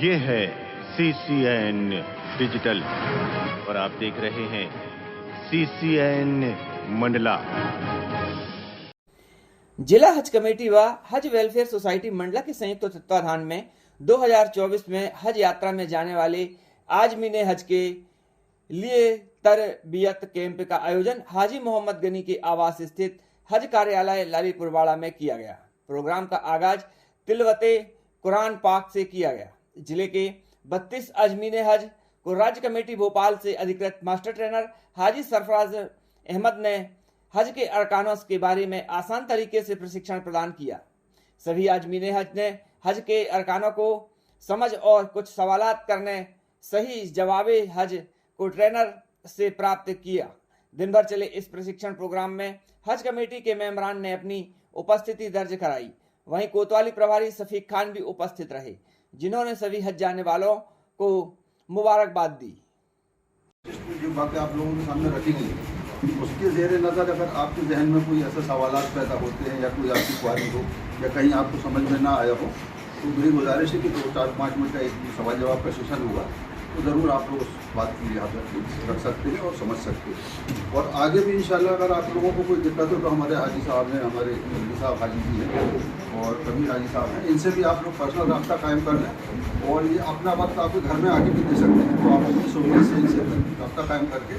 ये है CCN digital और आप देख रहे हैं CCN मंडला। जिला हज कमेटी व हज वेलफेयर सोसाइटी मंडला के संयुक्त तत्वाधान में 2024 में हज यात्रा में जाने वाले आजमीन हज के लिए तरबियत कैंप का आयोजन हाजी मोहम्मद गनी के आवास स्थित हज कार्यालय लालीपुरवाड़ा में किया गया। प्रोग्राम का आगाज तिलवते कुरान पाक से किया गया। जिले के 32 आजमीन हज को राज्य कमेटी भोपाल से अधिकृत मास्टर ट्रेनर हाजी सरफराज अहमद ने हज के अरकानों के बारे में आसान तरीके से प्रशिक्षण प्रदान किया। सभी आजमीन हज ने हज के अरकानों को समझ और कुछ सवालात करने सही जवाब हज को ट्रेनर से प्राप्त किया। दिन भर चले इस प्रशिक्षण प्रोग्राम में हज कमेटी के मेंबरान ने अपनी उपस्थिति दर्ज कराई। वहीं कोतवाली प्रभारी सफीक खान भी उपस्थित रहे, जिन्होंने सभी हज जाने वालों को मुबारकबाद दी। जो बातें आप लोगों के सामने रखी गई उसके ज़ेरे नज़र अगर आपके जहन में कोई ऐसे सवालात पैदा होते हैं या कोई आपकी क्वारी हो या कहीं आपको समझ में ना आया हो तो मेरी गुजारिश है कि 2-4-5 मिनट का एक सवाल जवाब का सेशन होगा तो ज़रूर आप लोग उस बात की यहाँ पर रख सकते हैं और समझ सकते हैं। और आगे भी इंशाल्लाह अगर आप लोगों को कोई दिक्कत हो तो हमारे हाजी साहब हैं, हमारे मौलवी साहब हाजी जी हैं और कबीर हाजी साहब हैं, इनसे भी आप लोग पर्सनल रब्ता कायम कर लें और ये अपना वक्त आपके घर में आके भी दे सकते हैं। तो आप अपनी सहूलियत से इनसे रब्ता कायम करके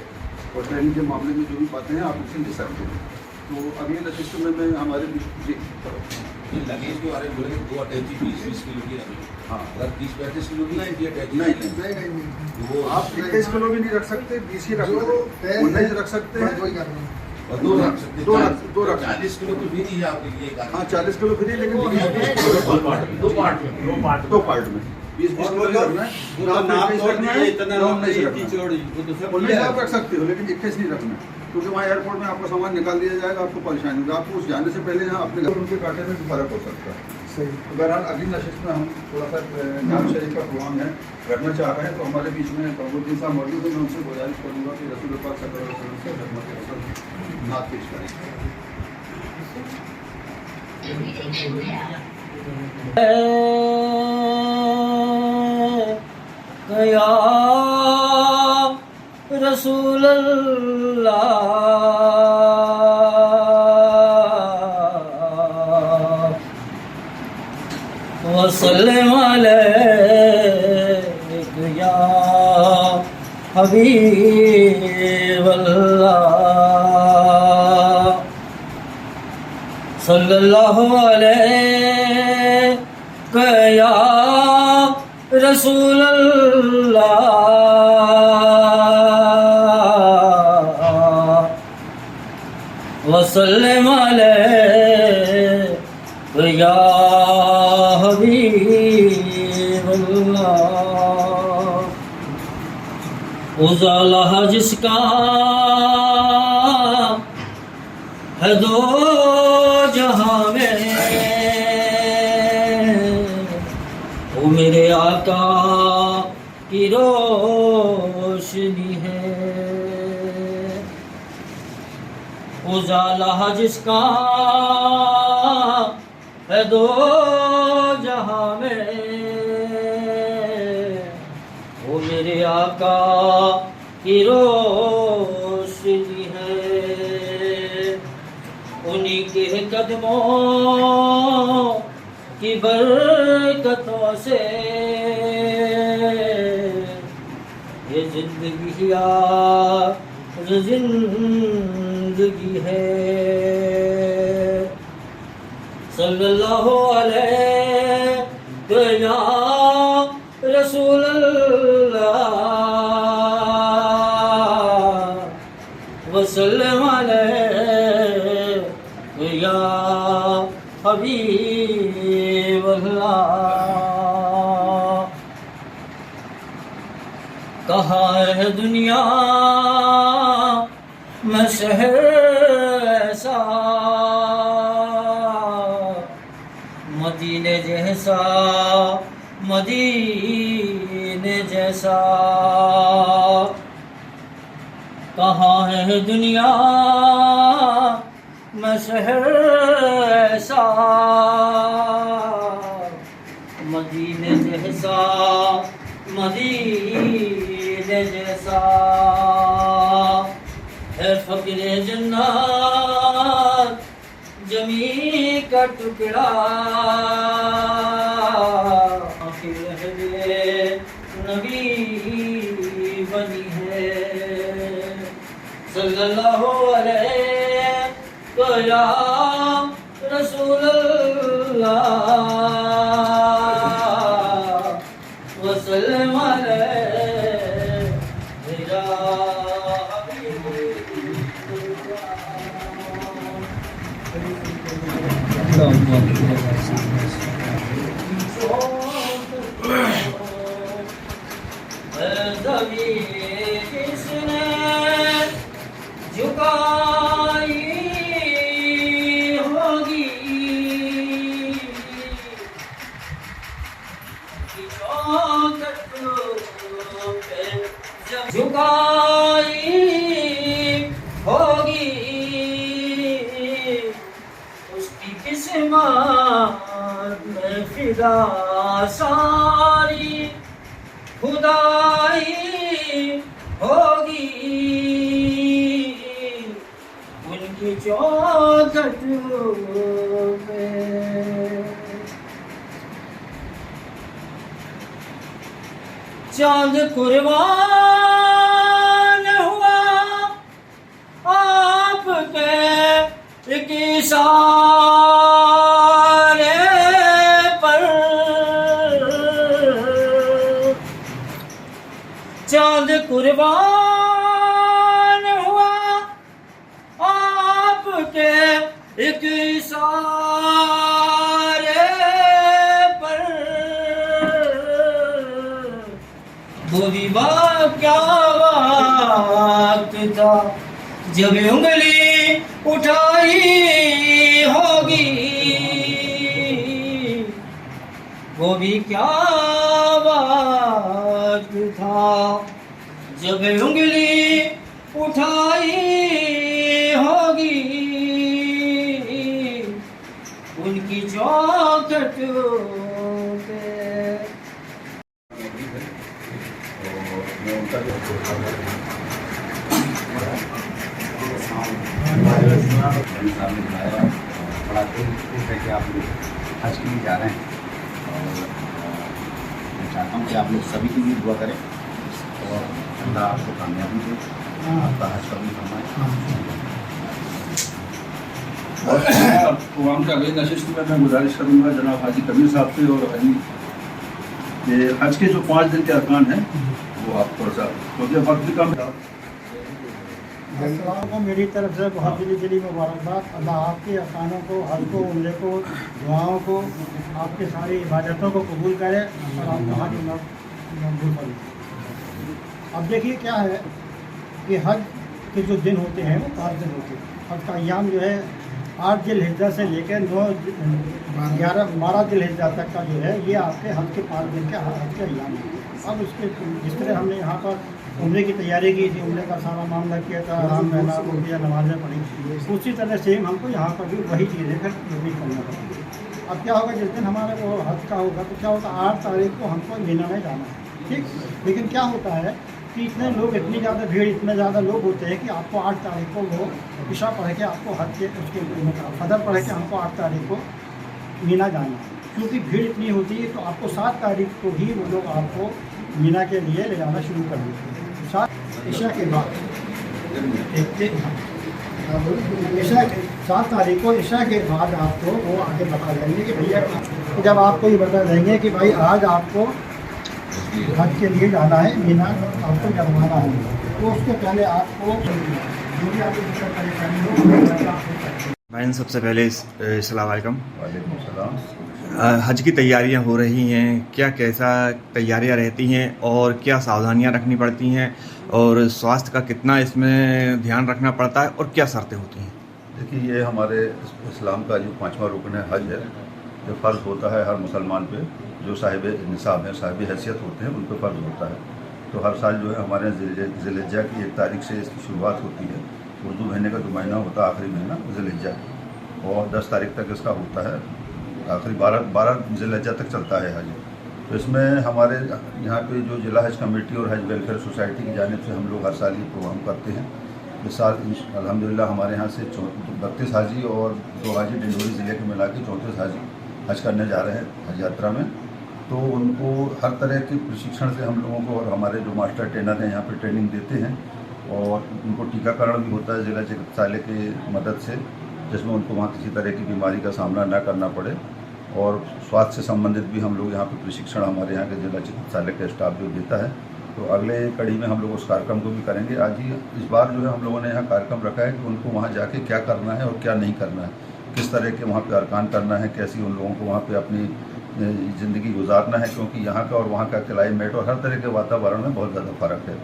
और ट्रेनिंग के मामले में जो भी बातें हैं आप उनसे ले सकते हैं। तो अगले नशिस्त में मैं हमारे जी लगेज के बारे में बोलेंगे 2 अटैची 20-20 किलो की रखें। हाँ, अगर 30-35 किलो की नहीं वो आप 21 किलो भी नहीं रख सकते, 20 ही रख सकते, 19 रख सकते हैं और 2 रख सकते, 2 रख 40 किलो तो फ्री है आपके लिए। हाँ 40 किलो फ्री, लेकिन 2 पार्ट में 20 किलो रखना है, इतना आप रख सकते हो लेकिन 21 नहीं रखना है क्योंकि वहाँ एयरपोर्ट में आपका सामान निकाल दिया जाएगा, आपको परेशानी होगी। आपको उस जाने से पहले यहाँ अपने घर उनके कांटे में भी फर्क हो सकता है। सही। बहरहाल अगली नशिस्त में हम थोड़ा सा नाम शरीफ का प्रोग्राम है करना चाह रहे हैं तो हमारे बीच में कमरुद्दीन साहब मौजूद है। मैं उनसे गुजारिश करूँगा कि रसूल पाक सल्लल्लाहु अलैहि वसल्लम से खिदमत रसूल नात पेश करें। रसूल अल्लाह वसल्लम अलैका या हबीब अल्लाह सल्लल्लाहु अलैका या रसूल अल्लाह वसल्लम अलैका या हबीब अल्लाह। उजाला जिसका है दो जहां में वो मेरे आका की रोशनी है। उजाला जिसका है दो जहां में वो मेरे आका की रोशनी है। उन्हीं के कदमों की बरकतों से ये जिंदगी जिंदगी है। सल्लल्लाहु अलैहि या रसूल अल्लाह वसल्लम अलैहि या हबीब अल्लाह। कहाँ है दुनिया में शहर ऐसा मदीने जैसा मदीने जैसा। कहाँ है दुनिया में शहर ऐसा मदीने जैसा मदीने जैसा है फकीरे जन्नत जमी का टुकड़ा नबी बनी है सल्लल्लाहु अलैहि तो या रसूल अल्लाह वसल्लम अलैहि या किसने झुकाई होगी झुकाई होगी उसकी किस्मत में फिदा सारी खुदाई होगी उनकी चौखट पे चांद कुर्बान हुआ आपके एक इशारे पर चांद कुर्बान हुआ आपके एक इशारे पर वो भी क्या वक्त था जब उंगली उठाई होगी वो भी क्या वक्त था जब उंगली उठाई होगी उनकी चौखट पे मैं उनका जो सामने बनाया बड़ा दिल है कि आप लोग हज के लिए जा रहे हैं और मैं चाहता हूँ कि आप लोग सभी के लिए दुआ करें और अल्लाह आपको कामयाबी दे आपका हज कबूल फरमाए। प्रोग्राम के अगले नशिस्त में मैं गुजारिश करूँगा जनाब हाजी कबीर साहब से और हाजी कि हज के जो 5 दिन के अरकान हैं वो आप थोड़ा सा क्योंकि वक्त भी कम था। को मेरी तरफ से बहुत दिली मुबारकबाद। अल्लाह आपके अरकानों को, हज को, उम्रे को, दुआओं को, आपके सारी इबादतों को कबूल करे और आप वहाँ की मकबूल करें। अब देखिए क्या है कि हज के जो दिन होते हैं वो 5 दिन होते हैं। हज का अय्याम जो है 8 ज़िल-हिज्जा से लेकर 12 ज़िल-हिज्जा तक का जो है ये आपके हज के 5 दिन के हज के अय्याम हैं। अब उसके जिस तरह हमने यहाँ पर उम्रे की तैयारी की थी, उम्रे का सारा मामला किया था, आराम रहना हो गया, नमाज़ें पढ़ी, उसी तरह सेम हमको यहाँ पर भी वही चीज़ें फिर रिपीट करना पड़ेगी। अब क्या होगा जिस दिन हमारा वो हज का होगा तो क्या होगा 8 तारीख को हमको मीना में जाना है, ठीक। लेकिन क्या होता है कि इतने लोग, इतनी ज़्यादा भीड़, इतने ज़्यादा लोग होते हैं कि आपको 8 तारीख को वो इशा पढ़ के आपको हज के उसके फजर पढ़ के हमको 8 तारीख को मीना जाना है। क्योंकि भीड़ इतनी होती है तो आपको 7 तारीख को ही वो लोग आपको मीना के लिए ले जाना शुरू कर देते हैं। इशा के बाद 7 तारीख को इशा के बाद आपको वो आगे बता देंगे कि भैया, जब आपको ये बता देंगे कि भाई आज आपको हज के लिए जाना है मीना, आपको जमाना है, तो उसके पहले आपको भाई सबसे पहले अस्सलाम वालेकुम। वालेकुम सलाम। हज की तैयारियां हो रही हैं, क्या कैसा तैयारियां रहती हैं और क्या सावधानियां रखनी पड़ती हैं और स्वास्थ्य का कितना इसमें ध्यान रखना पड़ता है और क्या शर्तें होती हैं? देखिए ये हमारे इस्लाम का जो 5वां रुकन है हज है, जो फ़र्ज़ होता है हर मुसलमान पे, जो साहिब निसाब हैं, साहिब हैसियत होते हैं, उन पर फ़र्ज़ होता है। तो हर साल जो है हमारे ज़िल-हिज्जा की 1 तारीख से इसकी शुरुआत होती है। उर्दू महीने का जो महीना होता है आखिरी महीना ज़िल-हिज्जा, और 10 तारीख तक इसका होता है, आखिरी 12 ज़िल-हिज्जा तक चलता है हज। तो इसमें हमारे यहाँ पे जो जिला हज कमेटी और हज वेलफेयर सोसाइटी की जानिब से हम लोग हर साल ये प्रोग्राम करते हैं। इस साल अल्हम्दुलिल्लाह हमारे यहाँ से 32 हाजी और 2 हाजी डिंडोरी ज़िले के मिला के 34 हाजी हज करने जा रहे हैं हज यात्रा में। तो उनको हर तरह के प्रशिक्षण से हम लोगों को और हमारे जो मास्टर ट्रेनर हैं यहाँ पे ट्रेनिंग देते हैं और उनको टीकाकरण भी होता है जिला चिकित्सालय की मदद से, जिसमें उनको वहाँ किसी तरह की बीमारी का सामना न करना पड़े। और स्वास्थ्य से संबंधित भी हम लोग यहाँ पे प्रशिक्षण हमारे यहाँ के जिला चिकित्सालय का स्टाफ जो देता है। तो अगले कड़ी में हम लोग उस कार्यक्रम को भी करेंगे। आज ही इस बार जो है हम लोगों ने यहाँ कार्यक्रम रखा है कि उनको वहाँ जाके क्या करना है और क्या नहीं करना है, किस तरह के वहाँ पे अरकान करना है, कैसी उन लोगों को वहाँ पे अपनी ज़िंदगी गुजारना है, क्योंकि यहाँ का और वहाँ का क्लाइमेट और हर तरह के वातावरण में बहुत ज़्यादा फ़र्क है।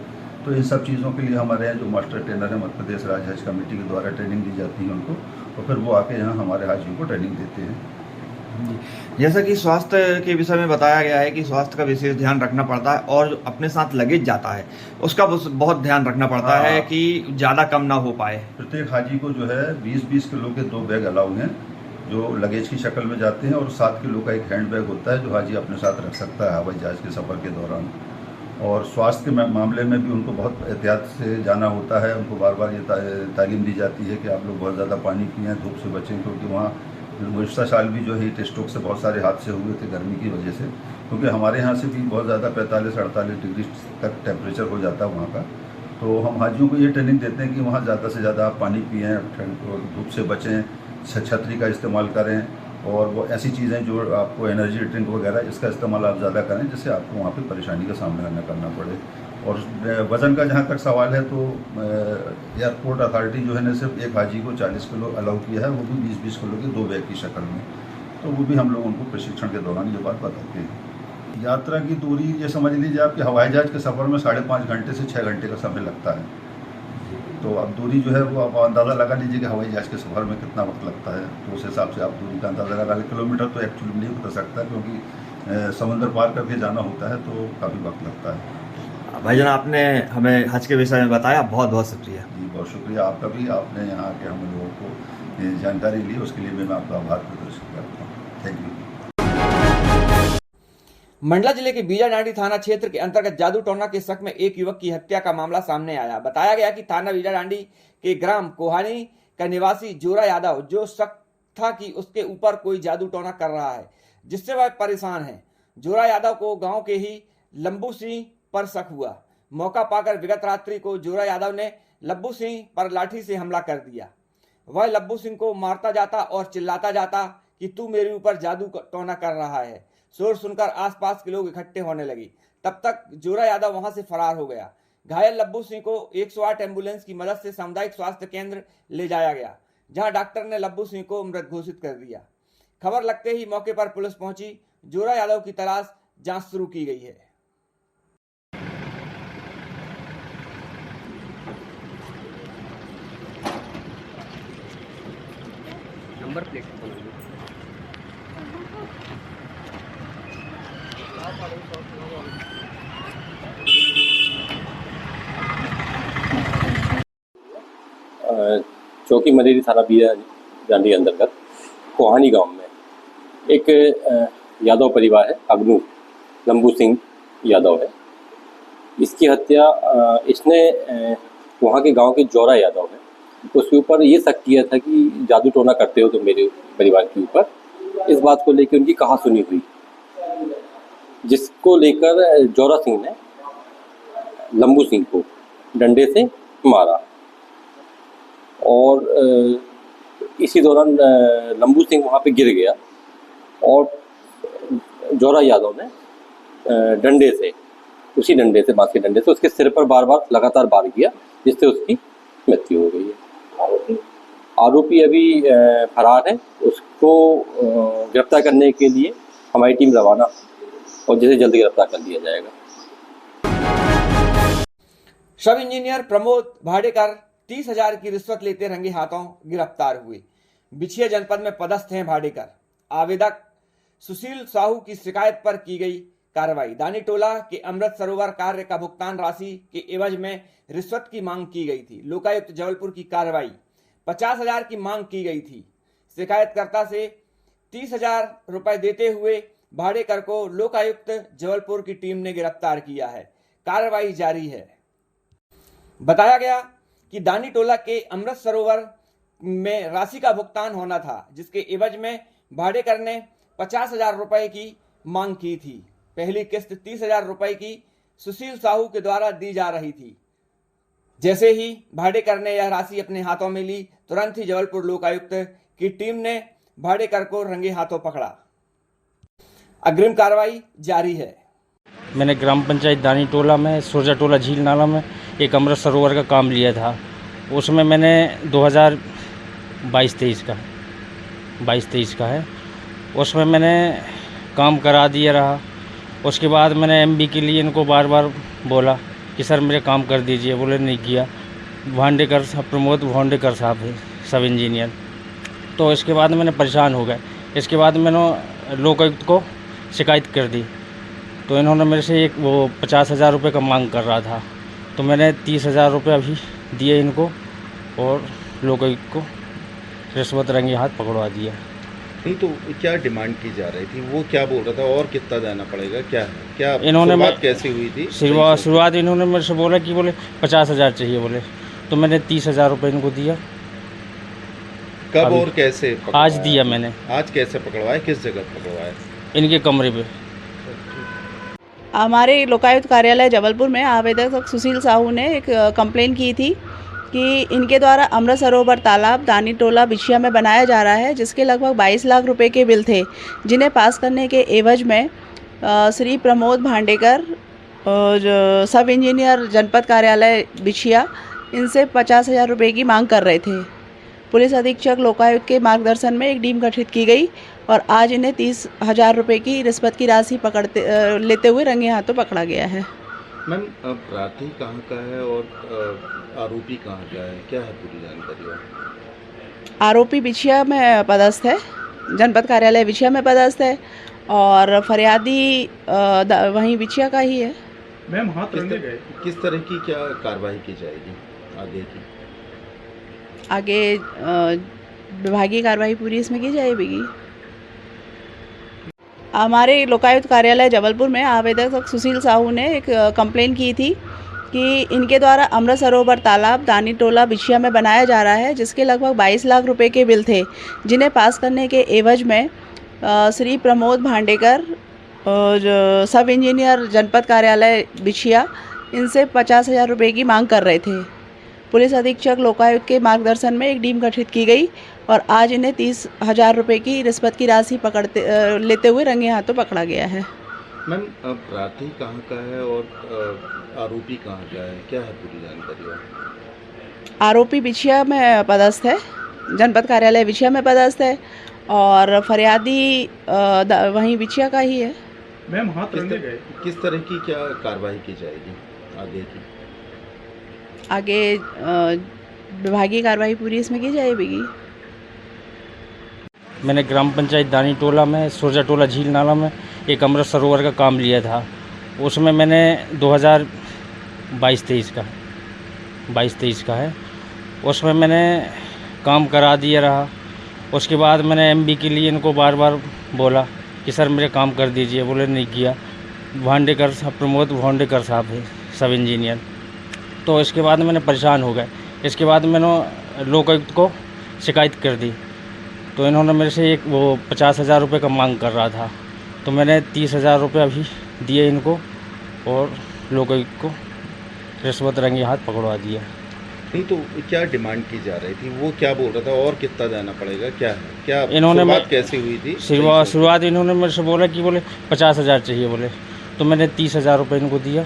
तो इन सब चीज़ों के लिए हमारे यहाँ जो मास्टर ट्रेनर है मध्य प्रदेश राज्य हज कमेटी के द्वारा ट्रेनिंग दी जाती है उनको, और फिर वो आके यहाँ हमारे हाजियों को ट्रेनिंग देते हैं। जैसा कि स्वास्थ्य के विषय में बताया गया है कि स्वास्थ्य का विशेष ध्यान रखना पड़ता है और जो अपने साथ लगेज जाता है उसका बहुत ध्यान रखना पड़ता है कि ज़्यादा कम ना हो पाए। प्रत्येक हाजी को जो है 20-20 किलो के 2 बैग अलाउ हैं जो लगेज की शक्ल में जाते हैं, और 7 किलो का एक हैंड बैग होता है जो हाजी अपने साथ रख सकता है हवाई जहाज़ के सफ़र के दौरान। और स्वास्थ्य के मामले में भी उनको बहुत एहतियात से जाना होता है। उनको बार बार ये तालीम दी जाती है कि आप लोग बहुत ज़्यादा पानी पिएँ, धूप से बचें, क्योंकि वहाँ गुज़श्ता साल भी जो हीट स्ट्रोक से बहुत सारे हादसे हुए थे गर्मी की वजह से, क्योंकि हमारे यहाँ से भी बहुत ज़्यादा 45-48 डिग्री तक टेम्परेचर हो जाता है वहाँ का। तो हम हाजियों को ये ट्रेनिंग देते हैं कि वहाँ ज़्यादा से ज़्यादा आप पानी पिएँ, ठंड और धूप से बचें, छतरी का इस्तेमाल करें, और वो ऐसी चीज़ें जो आपको एनर्जी ड्रिंक वगैरह इसका इस्तेमाल आप ज़्यादा करें जिससे आपको वहाँ पे परेशानी का सामना न करना पड़े। और वज़न का जहाँ तक सवाल है तो एयरपोर्ट अथॉरिटी जो है ने सिर्फ एक हाजी को 40 किलो अलाउ किया है, वो भी 20-20 किलो के 2 बैग की शक्ल में। तो वो भी हम लोग उनको प्रशिक्षण के दौरान ये बात बताते हैं। यात्रा की दूरी ये समझ लीजिए आपके हवाई जहाज़ के सफ़र में 5.5 घंटे से 6 घंटे का समय लगता है। तो अब दूरी जो है वो आप अंदाज़ा लगा लीजिए कि हवाई जहाज़ के सफ़र में कितना वक्त लगता है, तो उस हिसाब से आप दूरी का अंदाज़ा लगा लें। किलोमीटर तो एक्चुअली नहीं बता सकता क्योंकि समुद्र पार करके जाना होता है तो काफ़ी वक्त लगता है। भाईजान आपने हमें हज के विषय में बताया, बहुत बहुत शुक्रिया। जी बहुत शुक्रिया आपका भी, आपने यहाँ के हम लोगों को जानकारी ली, उसके लिए मैं आपका आभार प्रदर्शित करता हूँ। Thank you. मंडला जिले के बीजाडांडी थाना क्षेत्र के अंतर्गत जादू टोना के शक में एक युवक की हत्या का मामला सामने आया। बताया गया कि थाना बीजाडांडी के ग्राम कोहानी का निवासी जोरा यादव जो शक था कि उसके ऊपर कोई जादू टोना कर रहा है, जिससे वह परेशान है। जोरा यादव को गांव के ही लंबू सिंह पर शक हुआ। मौका पाकर विगत रात्रि को जोरा यादव ने लब्बू सिंह पर लाठी से हमला कर दिया। वह लब्बू सिंह को मारता जाता और चिल्लाता जाता कि तू मेरे ऊपर जादू टोना कर रहा है। शोर सुनकर आसपास के लोग इकट्ठे होने लगी। तब तक जोरा यादव वहां से फरार हो गया। घायल लब्बू सिंह को 108 एम्बुलेंस की मदद से सामुदायिक स्वास्थ्य केंद्र ले जाया गया, जहां डॉक्टर ने लब्बू सिंह को मृत घोषित कर दिया। खबर लगते ही मौके पर पुलिस पहुंची। जोरा यादव की तलाश जांच शुरू की गई है। नंबर प्लेट चौकी मदेरी थाना बीजाडांडी अंतर्गत कोहानी गांव में एक यादव परिवार है, अग्नू लंबू सिंह यादव है। इसकी हत्या इसने वहाँ के गांव के जोरा यादव है, उसके ऊपर ये शक किया था कि जादू टोना करते हो तो मेरे परिवार के ऊपर। इस बात को लेकर उनकी कहासुनी हुई, जिसको लेकर जोरा सिंह ने लंबू सिंह को डंडे से मारा। और इसी दौरान लंबू सिंह वहाँ पे गिर गया और जोरा यादव ने उसी डंडे से बांस के डंडे से उसके सिर पर बार बार लगातार वार किया, जिससे उसकी मृत्यु हो गई है। आरोपी अभी फरार है। उसको गिरफ्तार करने के लिए हमारी टीम रवाना और जिसे जल्द गिरफ्तार कर लिया जाएगा। सब इंजीनियर प्रमोद भाडेकर 30,000 की रिश्वत लेते रंगे हाथों गिरफ्तार हुए। बिछिया जनपद में पदस्थ हैं भाडेकर। आवेदक सुशील साहू की शिकायत पर की गई कार्रवाई। दानी टोला के अमृत सरोवर कार्य का भुगतान राशि के एवज में रिश्वत की मांग की गई थी। लोकायुक्त जबलपुर की कार्रवाई 50,000 की मांग की गई थी। शिकायतकर्ता से 30,000 रुपए देते हुए भाडेकर को लोकायुक्त जबलपुर की टीम ने गिरफ्तार किया है। कार्रवाई जारी है। बताया गया कि दानी टोला के अमृत सरोवर में राशि का भुगतान होना था, जिसके एवज में भाडेकर ने 50,000 रुपए की मांग की थी। पहली किस्त 30,000 रुपए की सुशील साहू के द्वारा दी जा रही थी। जैसे ही भाडेकर ने यह राशि अपने हाथों में ली, तुरंत ही जबलपुर लोकायुक्त की टीम ने भाडेकर को रंगे हाथों पकड़ा। अग्रिम कार्रवाई जारी है। मैंने ग्राम पंचायत दानी टोला में सुरजा टोला झील नाला में एक अमृत सरोवर का काम लिया था। उसमें मैंने 2022-23 का है। उसमें मैंने काम करा दिया रहा। उसके बाद मैंने एमबी के लिए इनको बार बार बोला कि सर मेरे काम कर दीजिए, बोले नहीं किया। भांडेकर प्रमोद भांडेकर साहब है, सब इंजीनियर। तो इसके बाद मैंने परेशान हो गए। इसके बाद मैंने लोकायुक्त को शिकायत कर दी। तो इन्होंने मेरे से 50,000 रुपये का मांग कर रहा था। तो मैंने 30,000 रुपये अभी दिए इनको और लोकायुक्त को रिश्वत रंगे हाथ पकड़वा दिया। नहीं तो क्या डिमांड की जा रही थी, वो क्या बोल रहा था और कितना देना पड़ेगा, क्या क्या इन्होंने शुरुआत कैसे हुई थी? शुरुआत इन्होंने मेरे से बोला कि बोले 50,000 चाहिए बोले। तो मैंने 30,000 रुपये इनको दिया। कब और कैसे पकड़वाया? आज दिया मैंने। आज कैसे पकड़वाया, किस जगह पकड़वाया? इनके कमरे पे। हमारे लोकायुक्त कार्यालय जबलपुर में आवेदक सुशील साहू ने एक कंप्लेन की थी कि इनके द्वारा अमृत सरोवर तालाब दानी टोला बिछिया में बनाया जा रहा है, जिसके लगभग 22 लाख रुपए के बिल थे, जिन्हें पास करने के एवज में श्री प्रमोद भांडेकर और सब इंजीनियर जनपद कार्यालय बिछिया इनसे 50,000 रुपये की मांग कर रहे थे। पुलिस अधीक्षक लोकायुक्त के मार्गदर्शन में एक टीम गठित की गई और आज इन्हें 30,000 रुपये की रिश्वत की राशि लेते हुए रंगे हाथों पकड़ा गया है। मैम अपराधी कहाँ का है और आरोपी कहाँ का है, क्या है पूरी जानकारी? आरोपी बिछिया में पदस्थ है, जनपद कार्यालय बिछिया में पदस्थ है और फरियादी वहीं बिछिया का ही है। मैम हाथ रंगे गए, किस तरह की क्या कार्रवाई की जाएगी आगे की? आगे विभागीय कार्रवाई पूरी इसमें की जाएगी। हमारे लोकायुक्त कार्यालय जबलपुर में आवेदक सुशील साहू ने एक कंप्लेन की थी कि इनके द्वारा अमृत सरोवर तालाब दानी टोला बिछिया में बनाया जा रहा है, जिसके लगभग 22 लाख रुपए के बिल थे, जिन्हें पास करने के एवज में श्री प्रमोद भांडेकर और सब इंजीनियर जनपद कार्यालय बिछिया इनसे 50,000 रुपये की मांग कर रहे थे। पुलिस अधीक्षक लोकायुक्त के मार्गदर्शन में एक टीम गठित की गई और आज इन्हें 30,000 रुपये की रिश्वत की राशि लेते हुए रंगे हाथों पकड़ा गया है। मैम अपराधी कहाँ का है और आरोपी कहाँ का है, क्या है पूरी जानकारी? आरोपी बिछिया में पदस्थ है, जनपद कार्यालय बिछिया में पदस्थ है और फरियादी वहीं बिछिया का ही है। मैम हाथ रंगे गए, किस तरह की क्या कार्रवाई की जाएगी आगे की? आगे विभागीय कार्रवाई पूरी इसमें की जाएगी। मैंने ग्राम पंचायत दानी टोला में सुरजा टोला झील नाला में एक अमृत सरोवर का काम लिया था। उसमें मैंने 2022-23 का है। उसमें मैंने काम करा दिया रहा। उसके बाद मैंने एमबी के लिए इनको बार बार बोला कि सर मेरे काम कर दीजिए, बोले नहीं किया। भांडेकर प्रमोद भांडेकर साहब है, सब इंजीनियर। तो इसके बाद मैंने परेशान हो गए। इसके बाद मैंने लोकायुक्त को शिकायत कर दी। तो इन्होंने मेरे से 50,000 रुपये का मांग कर रहा था। तो मैंने 30,000 रुपये अभी दिए इनको और लोकायुक्त को रिश्वत रंगे हाथ पकड़वा दिया। नहीं तो क्या डिमांड की जा रही थी, वो क्या बोल रहा था और कितना देना पड़ेगा, क्या क्या इन्होंने शुरुआत कैसे हुई थी? शुरुआत इन्होंने मेरे से बोला कि बोले 50,000 चाहिए बोले। तो मैंने 30,000 रुपये इनको दिया।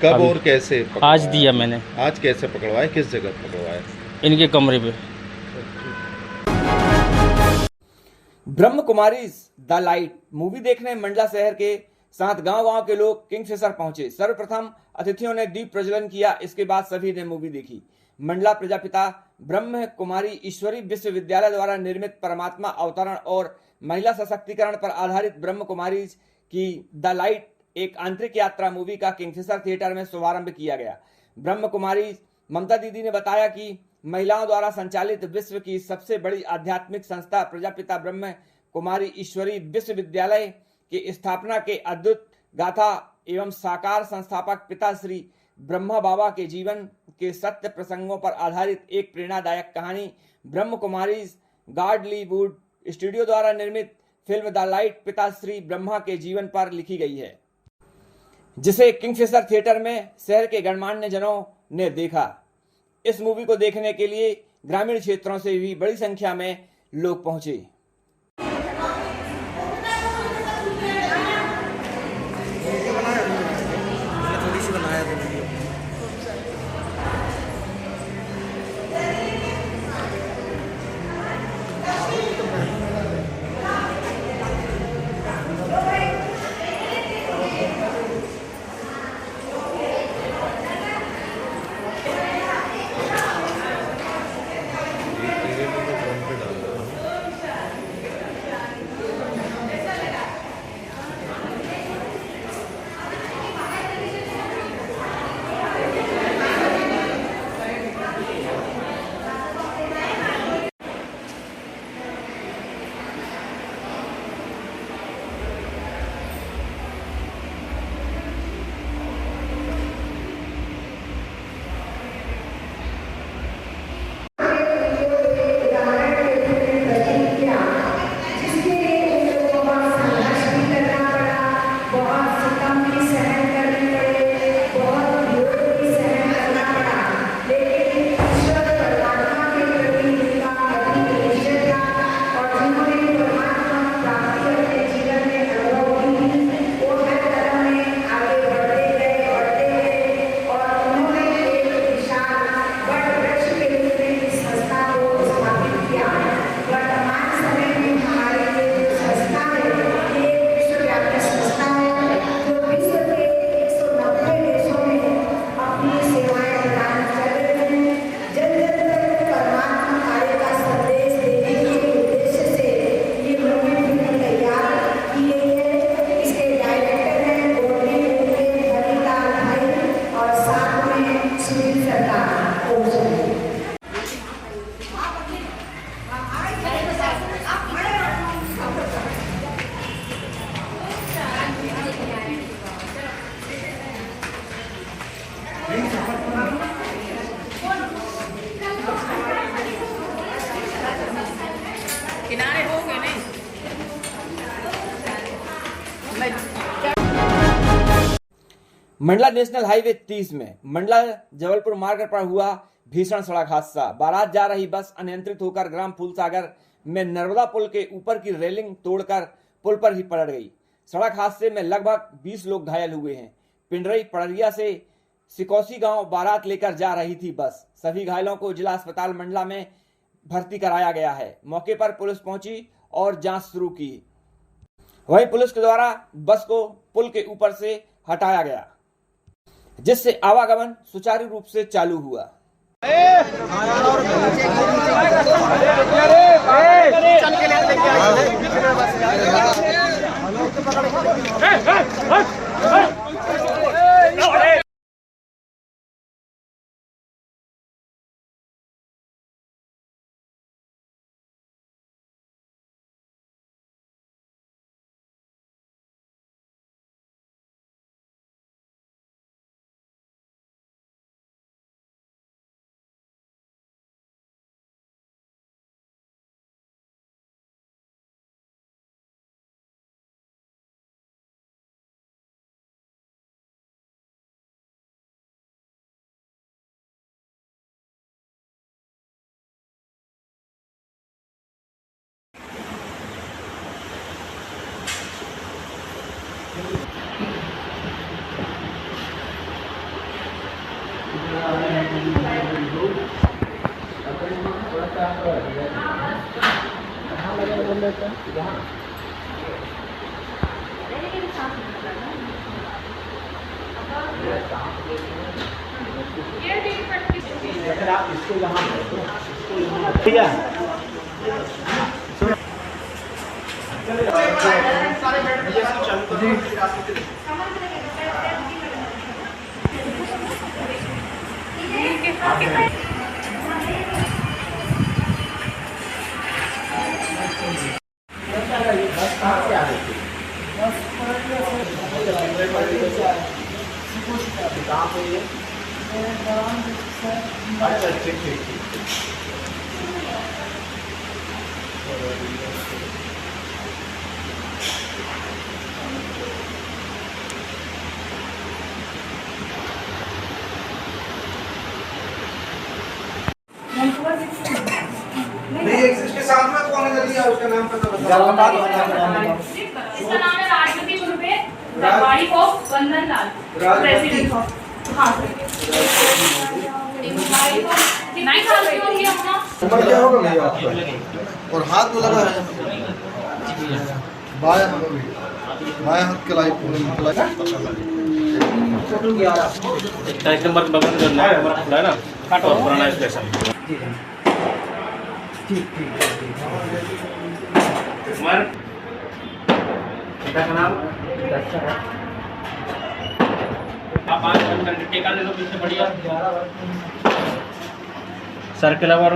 कब और कैसे पकड़वाया? आज दिया मैंने। आज कैसे पकड़वाया, किस जगह पकड़वाया? इनके कमरे पे। ब्रह्म कुमारीज द लाइट मूवी देखने मंडला शहर के साथ गांव-गांव के लोग किंगफिशर पहुंचे। सर्वप्रथम अतिथियों ने दीप प्रज्वलन किया, इसके बाद सभी ने मूवी देखी। मंडला प्रजापिता ब्रह्म कुमारी ईश्वरी विश्वविद्यालय द्वारा निर्मित परमात्मा अवतरण और महिला सशक्तिकरण पर आधारित ब्रह्म कुमारीज की द लाइट एक आंतरिक यात्रा मूवी का किंगफिशर थिएटर में शुभारंभ किया गया। ब्रह्म कुमारी ममता दीदी ने बताया कि महिलाओं द्वारा संचालित विश्व की सबसे बड़ी आध्यात्मिक संस्था प्रजापिता ब्रह्म कुमारी ईश्वरी विश्वविद्यालय की स्थापना के अद्भुत गाथा एवं साकार संस्थापक पिता श्री ब्रह्मा बाबा के जीवन के सत्य प्रसंगों पर आधारित एक प्रेरणादायक कहानी ब्रह्म कुमारी गॉडलीवुड स्टूडियो द्वारा निर्मित फिल्म द लाइट पिता श्री ब्रह्मा के जीवन पर लिखी गई है, जिसे किंगफिशर थिएटर में शहर के गणमान्य जनों ने देखा। इस मूवी को देखने के लिए ग्रामीण क्षेत्रों से भी बड़ी संख्या में लोग पहुंचे। मंडला नेशनल हाईवे 30 में मंडला जबलपुर मार्ग पर हुआ भीषण सड़क हादसा। बारात जा रही बस अनियंत्रित होकर ग्राम फूलसागर में नर्मदा पुल के ऊपर की रेलिंग तोड़कर पुल पर ही पलट गई। सड़क हादसे में लगभग 20 लोग घायल हुए हैं। पिंडरई पड़रिया से सिकौसी गांव बारात लेकर जा रही थी बस। सभी घायलों को जिला अस्पताल मंडला में भर्ती कराया गया है। मौके पर पुलिस पहुंची और जांच शुरू की। वहीं पुलिस के द्वारा बस को पुल के ऊपर से हटाया गया, जिससे आवागमन सुचारू रूप से चालू हुआ। कहाँ से आ रहे थे? कहाँ पे ये? अच्छा ठीक ठीक ठीक। इसके साथ में कौन है दिया उसका नाम पता इसका नाम है राजवती गुरुपे, वाइफ ऑफ वंदन लाल, प्रेसिडेंट ऑफ। हाँ नहीं साल की होंगी अपना। उम्र क्या होगा भैया आपका? और हाथ में लगा है बाएं हाथ के लाई पूरे एक नंबर बगल में जो नया नंबर खुला है ना, काटो पुराना स्टेशन। आप 5 घंटे टेका ले लो पीछे बढ़िया सर के अलावा और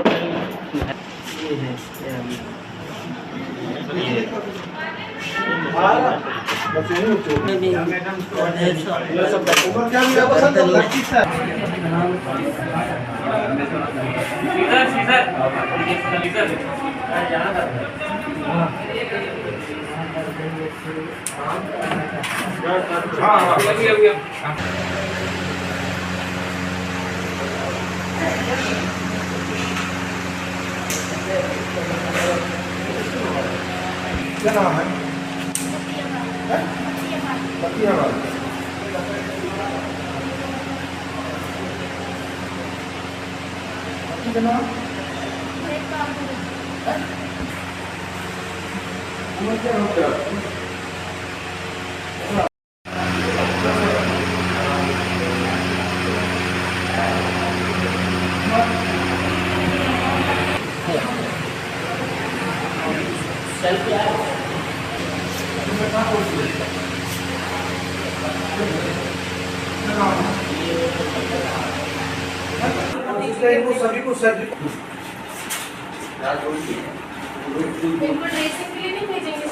क्या नाम है? सभी को ड्रेसिंग के लिए नहीं भेजेंगे।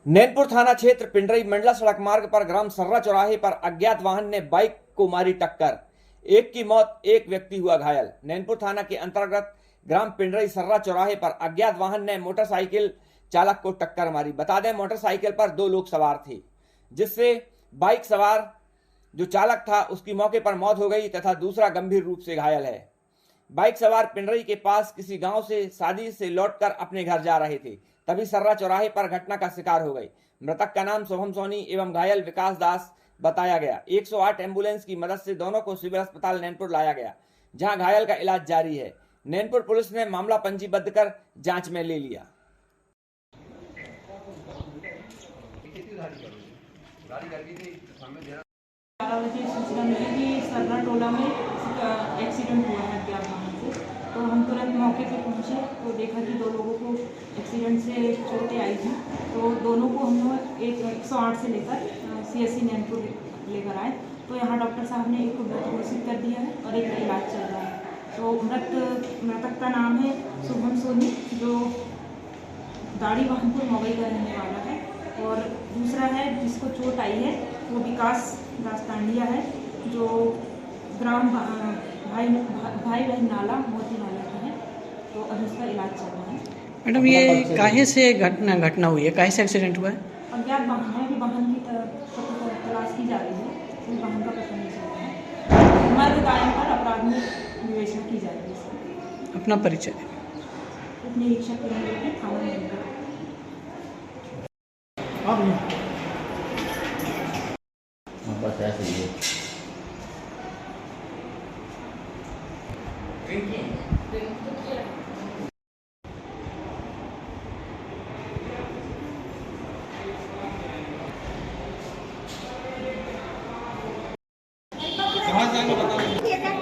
नैनपुर थाना क्षेत्र पिंडरी मंडला सड़क मार्ग पर ग्राम सर्रा चौराहे पर अज्ञात वाहन ने बाइक को मारी टक्कर, एक की मौत, एक व्यक्ति हुआ घायल। नैनपुर थाना के अंतर्गत ग्राम पिंडरी सर्रा चौराहे पर अज्ञात वाहन ने मोटरसाइकिल चालक को टक्कर मारी। बता दें मोटरसाइकिल पर 2 लोग सवार थे, जिससे बाइक सवार जो चालक था उसकी मौके पर मौत हो गई तथा दूसरा गंभीर रूप से घायल है। बाइक सवार पिंडरी के पास किसी गांव से शादी से लौटकर अपने घर जा रहे थे, तभी सर्रा चौराहे पर घटना का शिकार हो गई। मृतक का नाम शुभम सोनी एवं घायल विकास दास बताया गया। 108 एम्बुलेंस की मदद से दोनों को सिविल अस्पताल नैनपुर लाया गया, जहां घायल का इलाज जारी है। नैनपुर पुलिस ने मामला पंजीबद्ध कर जांच में ले लिया। सूचना मिली कि सर्रा टोला में एक्सीडेंट हुआ है अज्ञात वाहन से, तो हम तुरंत मौके पे पहुंचे तो देखा कि 2 लोगों को एक्सीडेंट से चोटें आई थी। तो दोनों को हम लोग 108 से लेकर CSC नैनपुर लेकर आए, तो यहाँ डॉक्टर साहब ने एक को मृत घोषित कर दिया है और एक का इलाज चल रहा है। तो मृतक का नाम है शुभम सोनी, जो दाढ़ी वाहनपुर मवई का रहने वाला है, और दूसरा है जिसको चोट आई है वो विकास दास तांडिया है, जो ग्राम भाई बहन नाला मोती नाला का है। तो अभी उसका इलाज चल रहा है। मैडम ये काहे से घटना हुई है, काहे से एक्सीडेंट हुआ है? अज्ञात वाहन है, कि वाहन की तलाश की जा रही है, तो वाहन का पता नहीं चल रहा है। मर्द कायम पर अपराध विवेचना की जा रही है। अपना परिचय उप निरीक्षक के थाना में बस ऐसे ही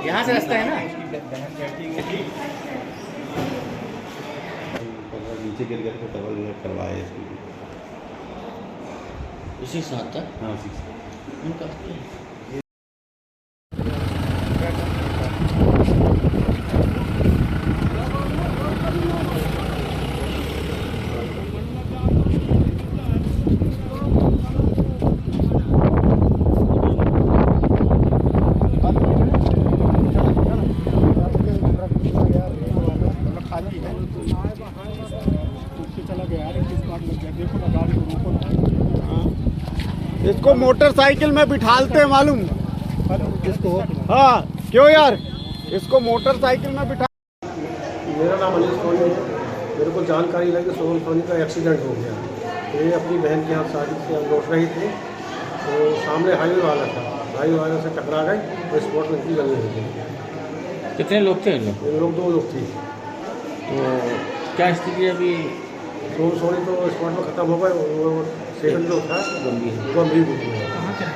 यहाँ से रास्ता है ना, नीचे गिर गए तो डबल करवाए इसको। इसी साथ था। हाँ उसी से। उनका इसको मोटरसाइकिल में बिठालते मालूम इसको। हाँ क्यों यार, इसको मोटरसाइकिल में बिठा। मेरा नाम अनिल सोनी है। मेरे को जानकारी लगी सोहन सोनी का एक्सीडेंट हो गया। ये अपनी बहन के यहाँ शादी से लौट रही थी, तो सामने हाईवे वाला था, हाईवे वाले से टकरा गए तो स्पॉट में गली हो गई। कितने लोग थे? इन लोग 2 लोग थे। तो क्या स्थिति अभी? सोहन सोनी तो स्पॉट में खत्म हो गए, वो सेकंड जो था गंभीर हो गया।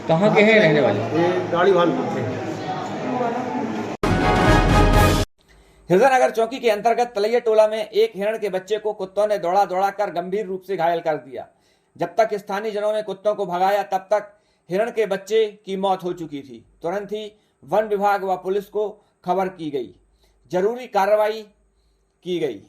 कहाँ के हैं रहने वाले? ये गाड़ी वाहन थे। हृदयनगर चौकी के अंतर्गत तलैया टोला में एक हिरण के बच्चे को कुत्तों ने दौड़ा दौड़ा कर गंभीर रूप से घायल कर दिया। जब तक स्थानीय जनों ने कुत्तों को भगाया तब तक हिरण के बच्चे की मौत हो चुकी थी। तुरंत ही वन विभाग व पुलिस को खबर की गई, जरूरी कार्रवाई की गई।